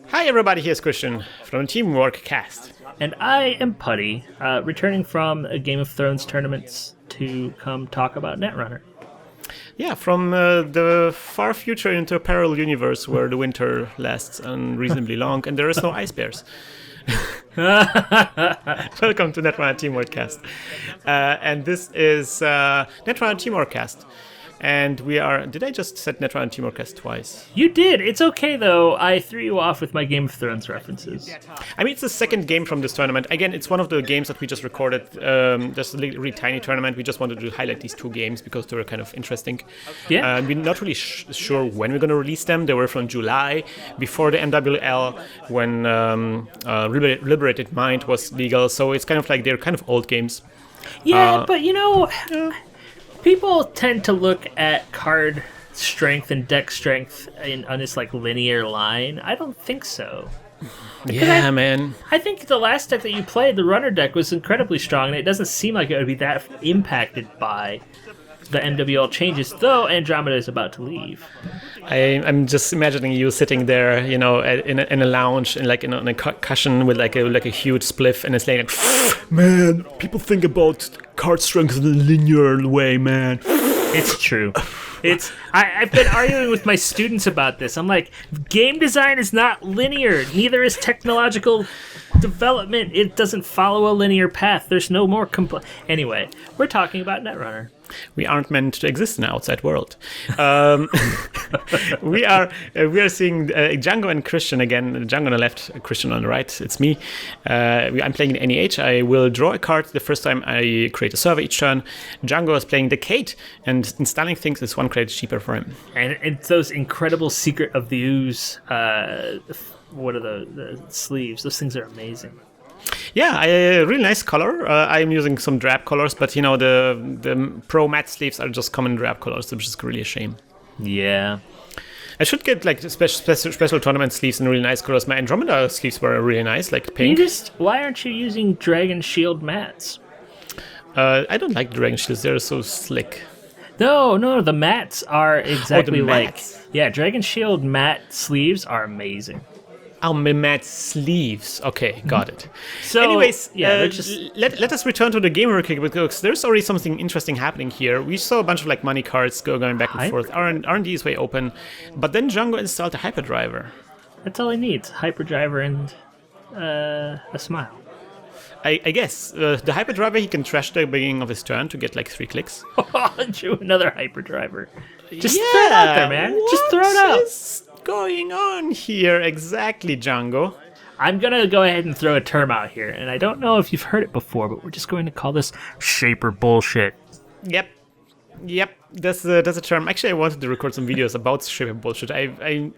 Hi everybody, here's Krystian from TeamworkCast. And I am Putty, returning from a Game of Thrones tournaments to come talk about Netrunner. Yeah, from the far future into a parallel universe where the winter lasts unreasonably long and there is no ice bears. Welcome to Netrunner TeamworkCast. And this is Netrunner TeamworkCast. And we are... Did I just set Netrunner TeamworkCast twice? You did. It's okay, though. I threw you off with my Game of Thrones references. I mean, it's the second game from this tournament. Again, it's one of the games that we just recorded. Just a really tiny tournament. We just wanted to highlight these two games because they were kind of interesting. Yeah. We're not really sure when we're going to release them. They were from July, before the MWL, when Liberated Mind was legal. So it's kind of like they're kind of old games. Yeah, but you know... Yeah. People tend to look at card strength and deck strength on this like linear line. I don't think so. Yeah, man. I think the last deck that you played, the runner deck, was incredibly strong, and it doesn't seem like it would be that impacted by the MWL changes, though Andromeda is about to leave. I'm just imagining you sitting there, you know, in a lounge, in a cushion with like a huge spliff, and it's like, man, people think about card strength in a linear way, man. It's true. I've been arguing with my students about this. I'm like, game design is not linear. Neither is technological development. It doesn't follow a linear path. There's no more Anyway, we're talking about Netrunner. We aren't meant to exist in the outside world. We are seeing Django and Krystian again. Django on the left, Krystian on the right. It's me. I'm playing the NEH. I will draw a card the first time I create a server each turn. Django is playing the Kate, and installing things is one credit cheaper for him. And it's those incredible Secret of the Ooze. What are the sleeves? Those things are amazing. Yeah, really nice color. I'm using some drab colors, but you know the pro matte sleeves are just common drab colors, which is really a shame. Yeah, I should get like special tournament sleeves in really nice colors. My Andromeda sleeves were really nice, like pink. Why aren't you using Dragon Shield mattes? I don't like Dragon Shields; they're so slick. No, the mattes are exactly mattes. Yeah, Dragon Shield matte sleeves are amazing. Oh, matte sleeves. Okay, got it. So, anyways, yeah, let us return to the game real quick because there's already something interesting happening here. We saw a bunch of like money cards going back and forth. R&D is way open, but then Django installed a hyperdriver. That's all he needs: hyperdriver and a smile. I guess the hyperdriver he can trash the beginning of his turn to get like 3 clicks. Do another hyperdriver. Just throw it out there, man. Just throw it out. What's going on here exactly, Django? I'm gonna go ahead and throw a term out here, and I don't know if you've heard it before, but we're just going to call this shaper bullshit. Yep. That's a term. Actually, I wanted to record some videos about shaper bullshit. I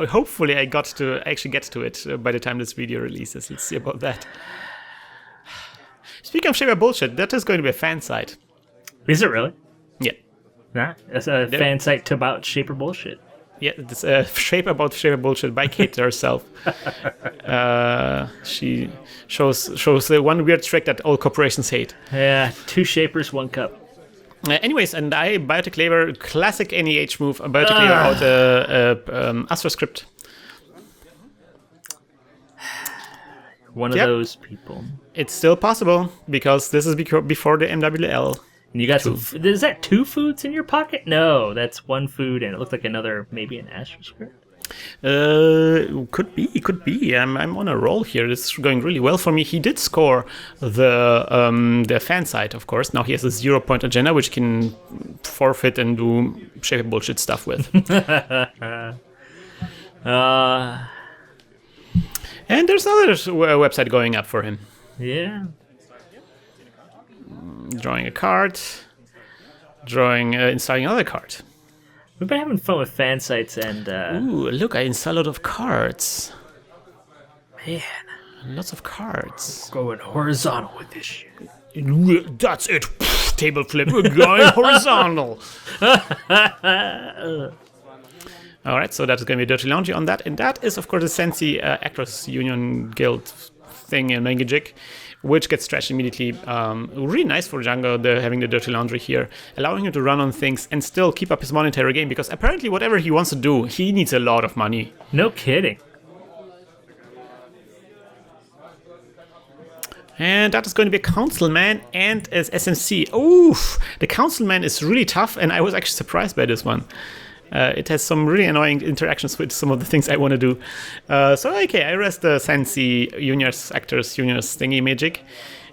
hopefully I got to actually get to it by the time this video releases. Let's see about that. Speaking of shaper bullshit, that is going to be a fan site. Is it really? Yeah. Nah, that's a fan site about shaper bullshit. Yeah, it's a shape about shaper bullshit by Kate herself. She shows the one weird trick that all corporations hate. Yeah, 2 shapers, 1 cup. Anyways, and I Biotic Labor, classic NEH move, Biotic Labor out Astra script. One of those people. It's still possible because this is before the MWL. And you got some. Is that 2 foods in your pocket? No, that's 1 food, and it looked like another, maybe an Astra script. Could be. I'm on a roll here. This is going really well for me. He did score the fan site, of course. Now he has a 0-point agenda, which can forfeit and do shape bullshit stuff with. And there's another website going up for him. Yeah. Drawing a card, installing another card. We've been having fun with fan sites and... Ooh, look, I installed a lot of cards. Man. Lots of cards. Going horizontal with this shit. That's it. Table flip. We're going horizontal. Alright, so that's going to be Dirty Laundry on that. And that is, of course, the Sensi Actors Union Guild thing in Mangajik, which gets stretched immediately. Really nice for Django, having the Dirty Laundry here, allowing him to run on things and still keep up his monetary game, because apparently whatever he wants to do, he needs a lot of money. No kidding. And that is going to be a councilman and as SMC. Oof! The councilman is really tough, and I was actually surprised by this one. It has some really annoying interactions with some of the things I want to do. I rest the Sensi Juniors Actors Juniors thingy magic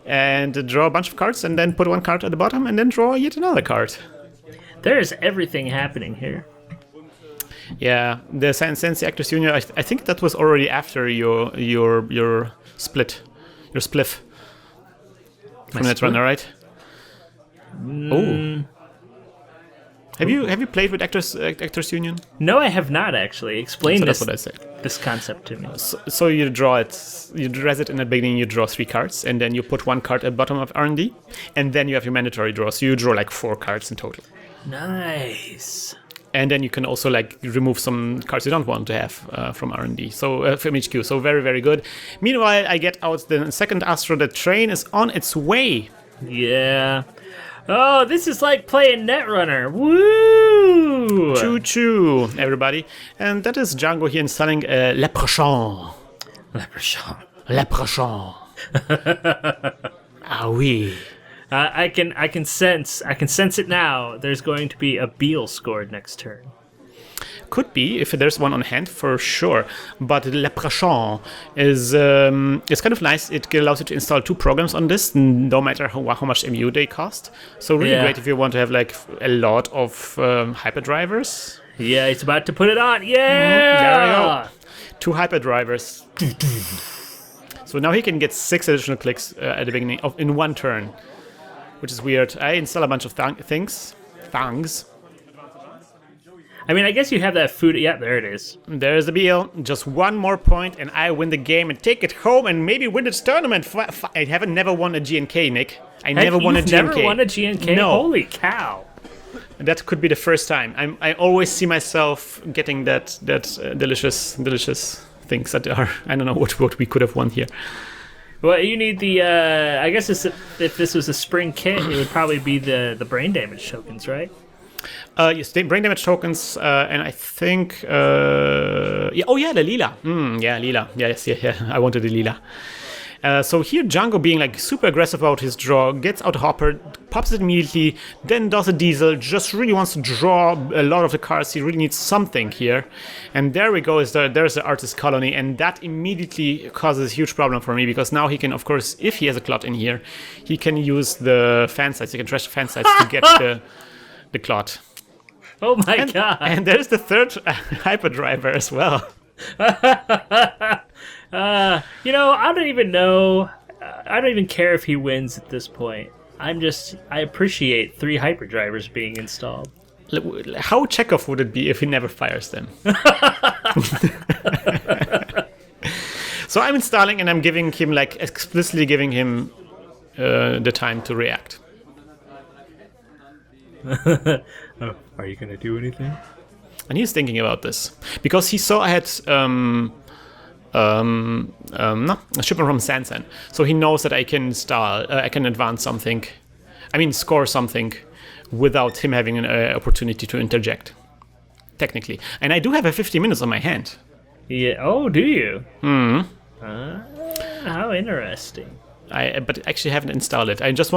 and draw a bunch of cards and then put one card at the bottom and then draw yet another card. There's everything happening here. Yeah, the Sensi Actors Junior, I think that was already after your split, your spliff. From Netrunner, right? Oh. Have you played with Actors Union? No, I have not actually. Explain That's what I said. This concept to me. So you draw it, you dress it in the beginning, you draw 3 cards, and then you put 1 card at the bottom of R&D, and then you have your mandatory draw, so you draw like 4 cards in total. Nice. And then you can also like remove some cards you don't want to have from R&D, so from HQ. So very, very good. Meanwhile, I get out the second Astro. The train is on its way. Yeah. Oh, this is like playing Netrunner. Woo! Choo choo, everybody. And that is Django here installing Le Prochain. Le Prochain. Le Prochain. Ah oui. I can sense it now. There's going to be a Beal scored next turn. Could be if there's one on hand for sure, but Le Prochain is it's kind of nice. It allows you to install 2 programs on this, no matter how much MU they cost. So really great if you want to have like a lot of hyperdrivers. Yeah, it's about to put it on. Yeah, there we go. 2 hyperdrivers. So now he can get 6 additional clicks at the beginning in 1 turn, which is weird. I install a bunch of things. I mean, I guess you have that food. Yeah, there it is. There's the Beal. Just 1 more point, and I win the game and take it home and maybe win this tournament. I haven't never won a GNK, Nick. I never won a GNK. You've never won a GNK? No. Holy cow. That could be the first time. I always see myself getting that delicious things that are. I don't know what we could have won here. Well, you need the. I guess if this was a spring kit, it would probably be the brain damage tokens, right? Yes, the brain damage tokens, and I think. The Lila. Lila. Yes, I wanted the Lila. So here, Django being like super aggressive about his draw, gets out Hopper, pops it immediately, then does a Diesel, just really wants to draw a lot of the cards. He really needs something here. And there we go, there's the Artist Colony, and that immediately causes a huge problem for me, because now he can, of course, if he has a Clot in here, he can use the fan sites, he can trash the fan sites to get the Clot. Oh my god. And there's the 3rd hyperdriver as well. I don't even know. I don't even care if he wins at this point. I appreciate 3 hyperdrivers being installed. How Chekhov would it be if he never fires them? So I'm installing and I'm giving him, like, explicitly giving him the time to react. Are you gonna do anything? And he's thinking about this because he saw I had a shipment from Sansan, so he knows that I can I can advance something. I mean, score something without him having an opportunity to interject. Technically, and I do have a 50 minutes on my hand. Yeah. Oh, do you? Hmm. How interesting. But actually haven't installed it. I'm just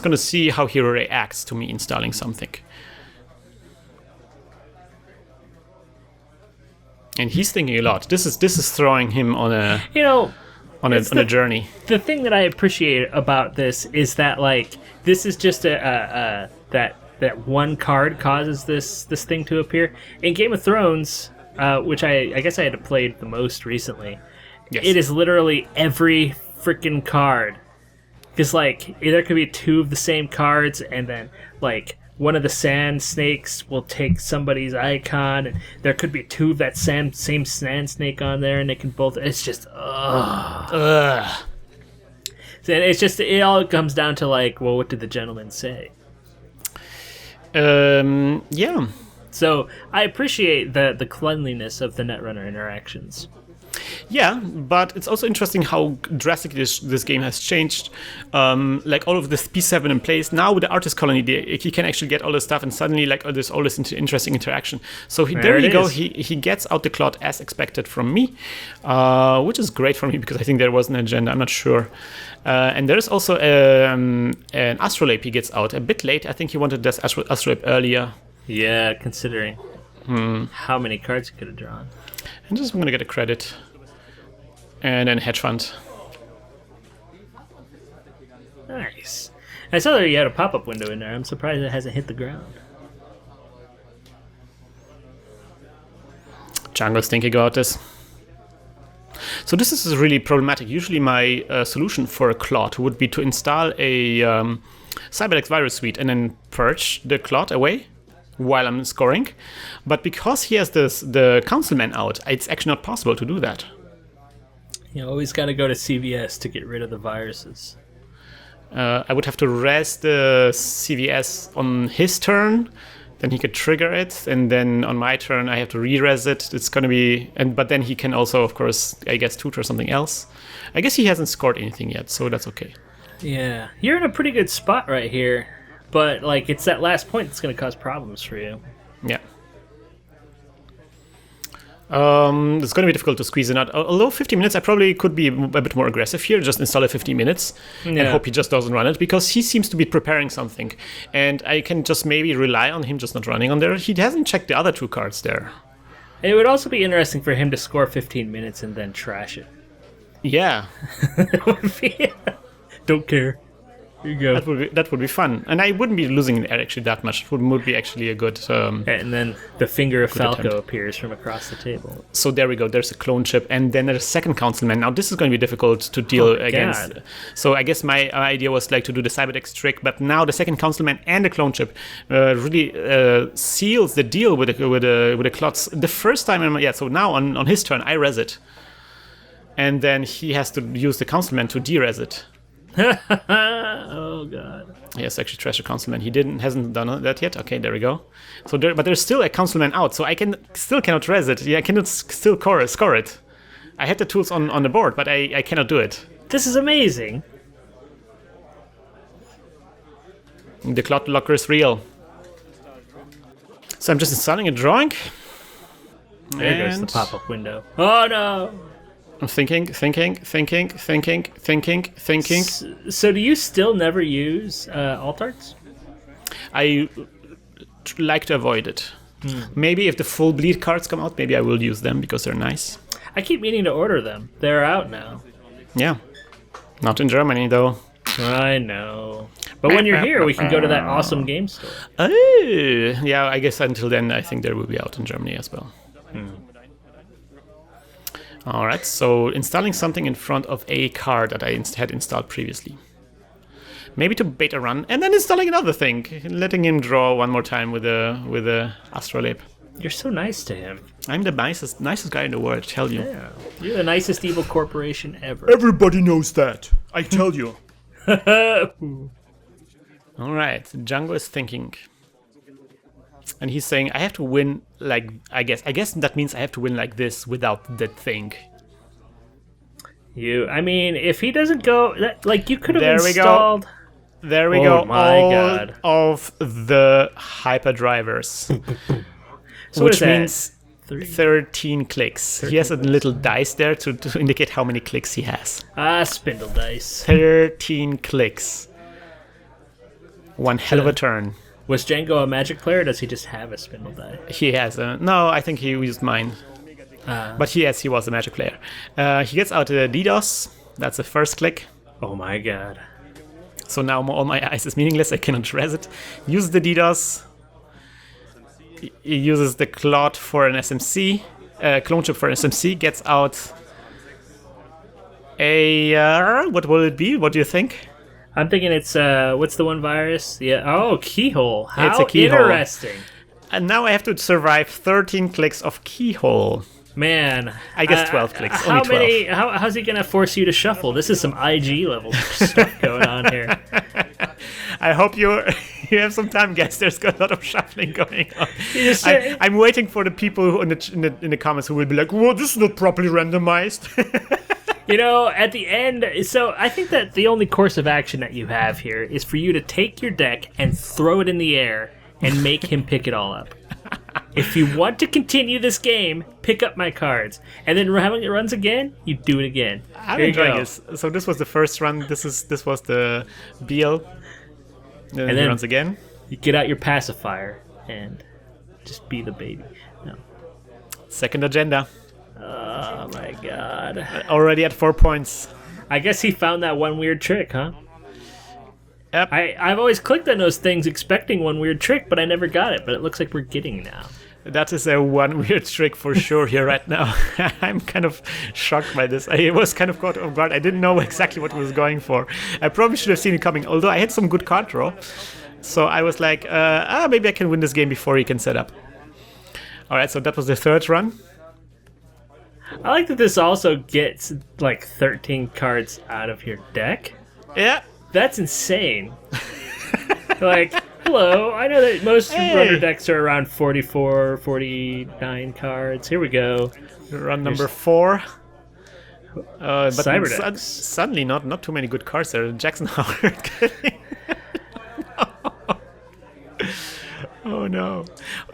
gonna see how he reacts to me installing something. And he's thinking a lot. This is throwing him on a on a journey. The thing that I appreciate about this is that, like, this is just that one card causes this thing to appear. In Game of Thrones, which I guess I had to play the most recently. Yes. It is literally every freaking card, because like there could be 2 of the same cards, and then like one of the sand snakes will take somebody's icon, and there could be 2 of that same sand snake on there, and they can both. It's just ugh. So it's just, it all comes down to like, well, what did the gentleman say? Yeah. So I appreciate the cleanliness of the Netrunner interactions. Yeah, but it's also interesting how drastically this game has changed. Like all of this P7 in place now with the artist colony, he can actually get all this stuff, and suddenly like there's all this interesting interaction. So there you go. He gets out the Clot as expected from me, which is great for me because I think there was an agenda. I'm not sure. And there's also an Astrolabe he gets out a bit late. I think he wanted this Astrolabe earlier. Yeah, considering how many cards he could have drawn. And just I'm gonna get a credit. And then hedge fund. Nice. I saw that you had a pop-up window in there. I'm surprised it hasn't hit the ground. Django's thinking about this. So this is really problematic. Usually my solution for a Clot would be to install a Cyberdex virus suite and then purge the Clot away while I'm scoring. But because he has the councilman out, it's actually not possible to do that. You always got to go to CVS to get rid of the viruses. I would have to res the CVS on his turn, then he could trigger it, and then on my turn I have to re-res it. It's gonna be, but then he can also, of course, I guess tutor something else. I guess he hasn't scored anything yet, so that's okay. Yeah, you're in a pretty good spot right here, but like it's that last point that's gonna cause problems for you. Yeah. It's going to be difficult to squeeze it out. Although 50 minutes, I probably could be a bit more aggressive here. Just install it 50 minutes and hope he just doesn't run it, because he seems to be preparing something. And I can just maybe rely on him just not running on there. He hasn't checked the other two cards there. It would also be interesting for him to score 15 minutes and then trash it. Yeah. Don't care. Here you go. That would be fun, and I wouldn't be losing actually that much. It would be actually a good. And then the finger of Falco appears from across the table. So there we go. There's a clone chip, and then there's a second councilman. Now this is going to be difficult to deal against. God. So I guess my idea was like to do the Cyberdex trick, but now the second councilman and the clone chip really seals the deal with the clots. The first time, so now on his turn I res it, and then he has to use the councilman to de-res it. Oh god. Yes, actually treasure councilman. He hasn't done that yet. Okay, there we go. So but there's still a councilman out, so I cannot res it. Yeah, I cannot still score it. I had the tools on the board, but I cannot do it. This is amazing. The clot locker is real. So I'm just installing a drawing. There goes the pop-up window. Oh no! I'm thinking. So do you still never use alt arts? I like to avoid it. Maybe if the full bleed cards come out, maybe I will use them because they're nice. I keep meaning to order them. They're out now. Yeah. Not in Germany, though. I know. But when you're here, we can go to that awesome game store. Oh! Yeah, I guess until then, I think they will be out in Germany as well. All right, so installing something in front of a card that I had installed previously. Maybe to bait a run, and then installing another thing, letting him draw one more time with a Astrolabe. You're so nice to him. I'm the nicest guy in the world, I tell you. Yeah, you're the nicest evil corporation ever. Everybody knows that, I tell you. All right, Django is thinking. And he's saying, I have to win, like, I guess that means I have to win like this without that thing. I mean, if he doesn't go, like, you could have installed... There we go. Oh my god. Of the hyperdrivers. So which means 13 clicks. He has a little dice there to indicate how many clicks he has. Spindle dice. 13 clicks. One hell of a turn. Was Django a magic player, or does he just have a spindle die? He has no, I think he used mine. But he was a magic player. He gets out a DDoS. That's the first click. Oh my god. So now all my ice is meaningless. I cannot res it. Uses the DDoS. He uses the Clot for an SMC. Clone chip for an SMC. Gets out a... what will it be? What do you think? I'm thinking it's, what's the one virus? Yeah. Oh, Keyhole. How it's a Keyhole. Interesting. And now I have to survive 13 clicks of Keyhole. Man. I guess 12 clicks. Only 12. How's he going to force you to shuffle? This is some IG level stuff going on here. I hope you you have some time, guys. There's a lot of shuffling going on. I'm waiting for the people who in the comments who will be like, "Well, this is not properly randomized." At the end, so I think that the only course of action that you have here is for you to take your deck and throw it in the air and make him pick it all up. If you want to continue this game, pick up my cards. And then when it runs again, you do it again. I'm enjoying this. So this was the first run. This was the Beal. And then it runs again. You get out your pacifier and just be the baby. No. Second agenda. Oh my god. Already at 4 points. I guess he found that one weird trick, huh? Yep. I've always clicked on those things expecting one weird trick, but I never got it. But it looks like we're getting now. That is a one weird trick for sure here right now. I'm kind of shocked by this. I was kind of caught off guard. I didn't know exactly what he was going for. I probably should have seen it coming, although I had some good card draw. So I was like, maybe I can win this game before he can set up. All right, so that was the third run. I like that this also gets like 13 cards out of your deck. Yeah. That's insane. Like, hello, I know that most runner decks are around 44, 49 cards. Here we go. Run number 4. But Cyber decks. Suddenly not too many good cards there. Jackson Howard. Oh no!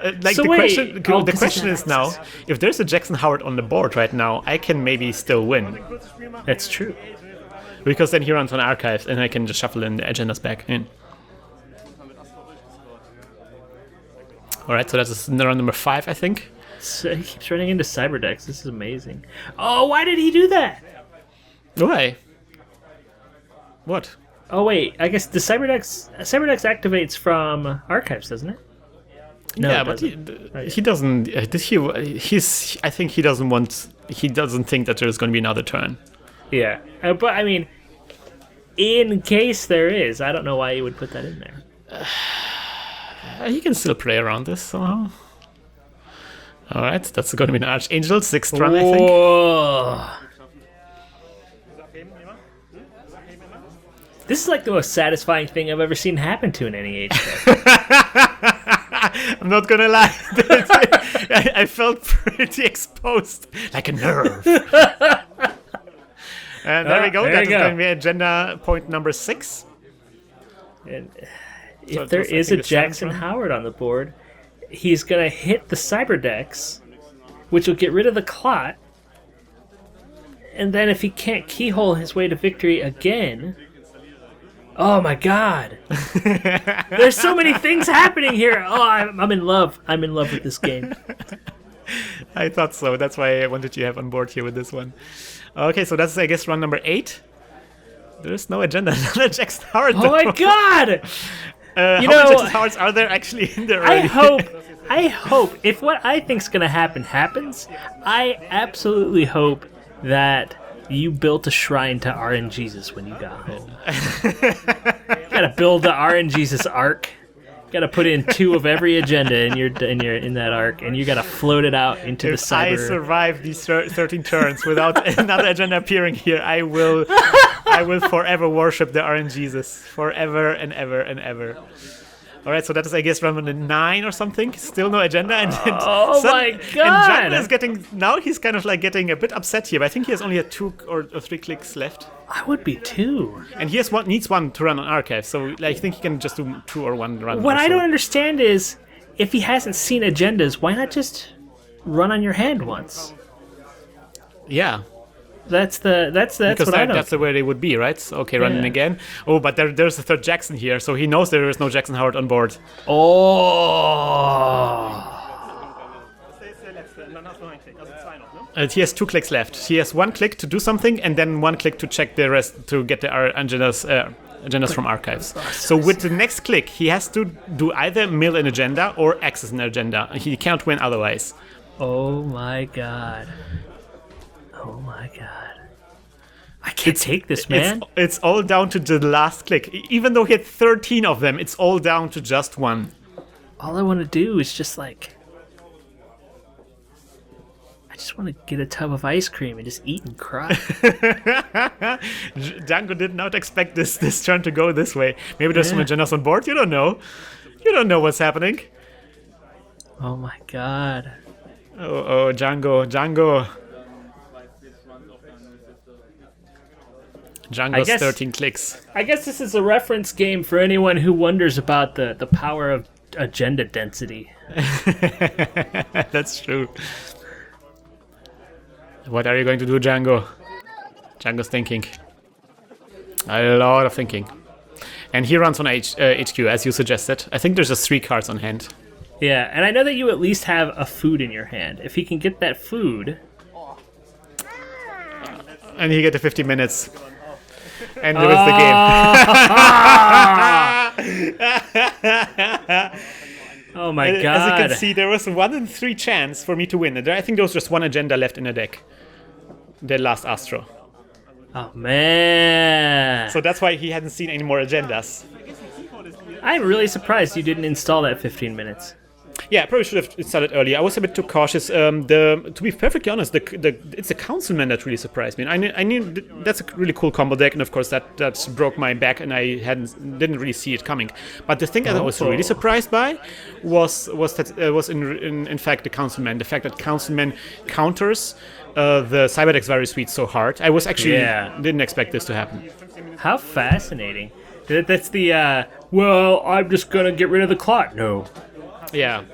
The question is now, if there's a Jackson Howard on the board right now, I can maybe still win. That's true. Because then he runs on archives, and I can just shuffle in the agendas back in. All right, so that's run number 5, I think. So he keeps running into cyber decks. This is amazing. Oh, why did he do that? Why? What? Oh wait, I guess the cyber decks activates from archives, doesn't it? No, yeah, but he doesn't. I think he doesn't want. He doesn't think that there's going to be another turn. Yeah, but I mean, in case there is, I don't know why you would put that in there. He can still play around this somehow. All right, that's going to be an Archangel 6th run, I think. This is like the most satisfying thing I've ever seen happen to an NEH deck. I'm not gonna lie. I felt pretty exposed, like a nerve. And there we go. That is going to be agenda point number 6. And if there is a Jackson Howard on the board, he's going to hit the cyber decks, which will get rid of the clot. And then if he can't keyhole his way to victory again... Oh my god! There's so many things happening here. Oh, I'm in love. I'm in love with this game. I thought so. That's why I wanted you to have on board here with this one. Okay, so that's, I guess, run number 8. There's no agenda. Another Jackson Howard. Oh my god! How many Jackson Howards are there actually in there already? I hope if what I think's gonna happens, I absolutely hope that you built a shrine to RNGesus when you got home. You gotta build the RNGesus arc. You gotta put in 2 of every agenda in that arc, and you gotta float it out into the cyber. If I survive these 13 turns without another agenda appearing here, I will forever worship the RNGesus forever and ever and ever. All right, so that is, I guess, run number 9 or something. Still no agenda. And my god! And Django is he's kind of like getting a bit upset here, but I think he has only 2 or 3 clicks left. I would be 2. And he needs 1 to run on archive, so I think he can just do 2 or 1 run. What I don't understand is, if he hasn't seen agendas, why not just run on your hand once? Yeah. That's because what I know. That's the way they would be, right? Okay, running again. Oh, but there's a 3rd Jackson here, so he knows there is no Jackson Howard on board. Oh. He has 2 clicks left. He has 1 click to do something, and then 1 click to check the rest to get the agendas from archives. So with the next click, he has to do either mill an agenda or access an agenda. He can't win otherwise. Oh my god. Oh my god. I can't take this, man. It's all down to the last click. Even though he had 13 of them, it's all down to just 1. All I want to do is just like... just want to get a tub of ice cream and just eat and cry. Django did not expect this turn to go this way. Maybe there's some agendas on board. You don't know. You don't know what's happening. Oh my god. Oh, Django. Django's 13 clicks. I guess this is a reference game for anyone who wonders about the power of agenda density. That's true. What are you going to do, Django? Django's thinking. A lot of thinking. And he runs on HQ, as you suggested. I think there's just 3 cards on hand. Yeah, and I know that you at least have a food in your hand. If he can get that food... And he get the 50 minutes. And wins the game. Oh my god. As you can see, there was 1 in 3 chance for me to win. I think there was just 1 agenda left in the deck. The last Astro. Oh man. So that's why he hadn't seen any more agendas. I'm really surprised you didn't install that 15 minutes. Yeah, I probably should have started earlier. I was a bit too cautious. To be perfectly honest, it's the Councilman that really surprised me. And I knew that's a really cool combo deck, and of course that broke my back, and I didn't really see it coming. But the thing that I was really surprised by was in fact the Councilman. The fact that Councilman counters the Cyberdeck's very sweet so hard. I was actually didn't expect this to happen. How fascinating! That's the well, I'm just gonna get rid of the clock. No. Yeah.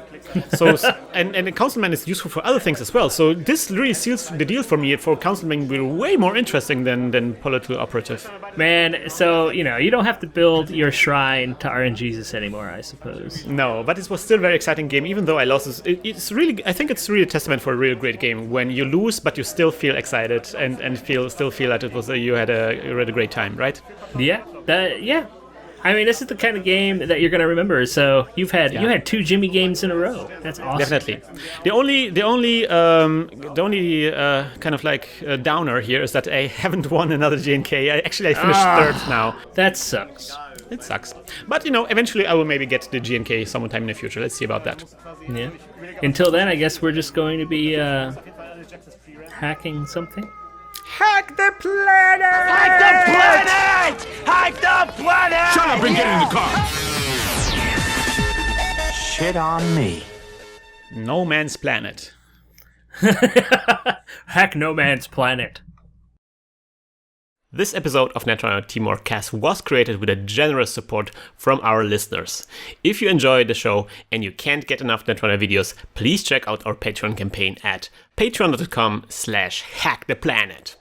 So and the Councilman is useful for other things as well. So this really seals the deal for me. For Councilman, will be way more interesting than Political Operative. Man, so you don't have to build your shrine to RNGesus anymore, I suppose. No, but it was still a very exciting game, even though I lost. It's really, I think it's really a testament for a real great game when you lose, but you still feel excited and still feel that it was you had a great time, right? Yeah. Yeah. I mean, this is the kind of game that you're gonna remember. So you had 2 Jimmy games in a row. That's awesome. Definitely. The only kind of like downer here is that I haven't won another GNK. I finished 3rd now. That sucks. It sucks. But eventually I will maybe get the GNK sometime in the future. Let's see about that. Yeah. Until then, I guess we're just going to be hacking something. Hack the planet! Hack the planet! Hack the planet! Shut up and get in the car! Shit on me. No Man's Planet. Hack No Man's Planet. This episode of Netrunner TeamworkCast was created with a generous support from our listeners. If you enjoy the show and you can't get enough Netrunner videos, please check out our Patreon campaign at patreon.com/hacktheplanet.